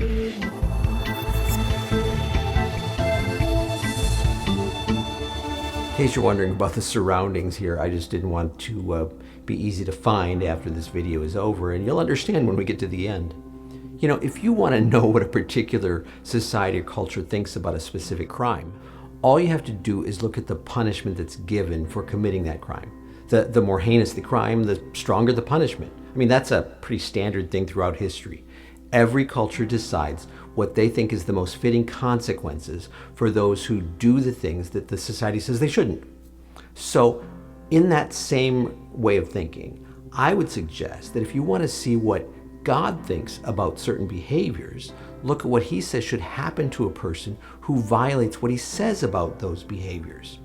In case you're wondering about the surroundings here, I just didn't want to be easy to find after this video is over, and you'll understand when we get to the end. You know, if you want to know what a particular society or culture thinks about a specific crime, all you have to do is look at the punishment that's given for committing that crime. The more heinous the crime, the stronger the punishment. I mean, that's a pretty standard thing throughout history. Every culture decides what they think is the most fitting consequences for those who do the things that the society says they shouldn't. So, in that same way of thinking, I would suggest that if you want to see what God thinks about certain behaviors, look at what he says should happen to a person who violates what he says about those behaviors.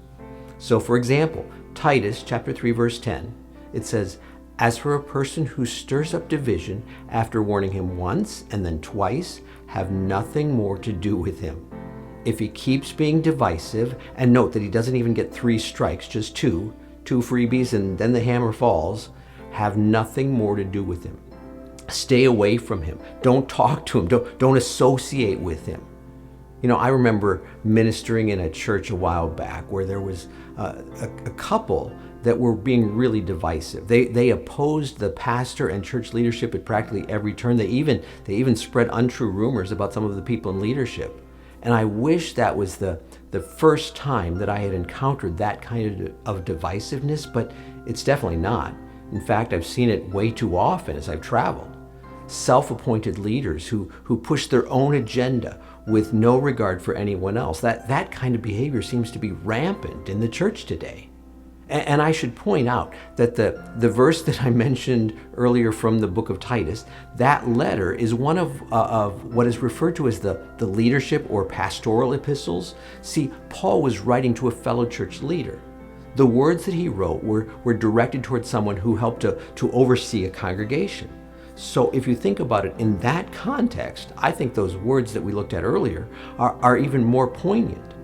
So, for example, Titus chapter 3 verse 10, it says, "As for a person who stirs up division after warning him once and then twice, have nothing more to do with him. If he keeps being divisive," and note that he doesn't even get 3 strikes, just two freebies and then the hammer falls, "have nothing more to do with him." Stay away from him. Don't talk to him. Don't associate with him. You know, I remember ministering in a church a while back where there was a couple that were being really divisive. They opposed the pastor and church leadership at practically every turn. They even spread untrue rumors about some of the people in leadership. And I wish that was the first time that I had encountered that kind of divisiveness, but it's definitely not. In fact, I've seen it way too often as I've traveled. Self-appointed leaders who push their own agenda with no regard for anyone else. That kind of behavior seems to be rampant in the church today. And I should point out that the verse that I mentioned earlier from the book of Titus, that letter is one of what is referred to as the leadership or pastoral epistles. See, Paul was writing to a fellow church leader. The words that he wrote were directed towards someone who helped to oversee a congregation. So if you think about it in that context, I think those words that we looked at earlier are even more poignant.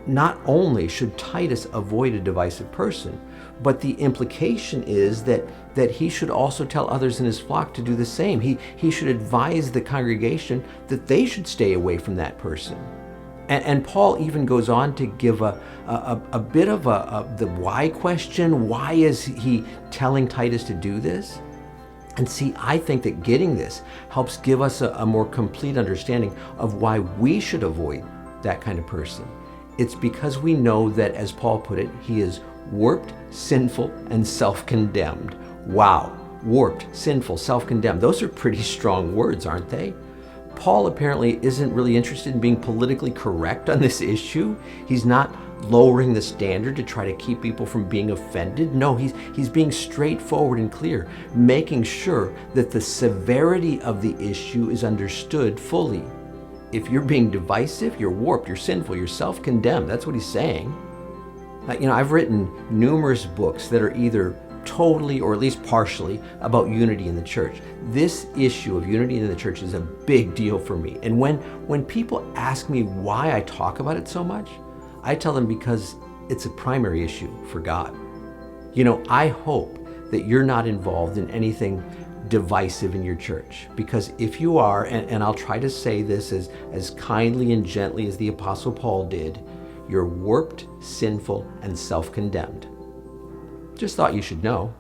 Not only should Titus avoid a divisive person, but the implication is that he should also tell others in his flock to do the same. He should advise the congregation that they should stay away from that person. And Paul even goes on to give a bit of the why question. Why is he telling Titus to do this? And see, I think that getting this helps give us a more complete understanding of why we should avoid that kind of person. It's because we know that, as Paul put it, he is warped, sinful, and self-condemned. Wow, warped, sinful, self-condemned. Those are pretty strong words, aren't they? Paul apparently isn't really interested in being politically correct on this issue. He's not lowering the standard to try to keep people from being offended. No, he's being straightforward and clear, making sure that the severity of the issue is understood fully. If you're being divisive, you're warped, you're sinful, you're self-condemned. That's what he's saying. You know, I've written numerous books that are either totally or at least partially about unity in the church. This issue of unity in the church is a big deal for me. And when people ask me why I talk about it so much, I tell them because it's a primary issue for God. You know, I hope that you're not involved in anything divisive in your church, because if you are, and I'll try to say this as kindly and gently as the Apostle Paul did, you're warped, sinful, and self-condemned. Just thought you should know.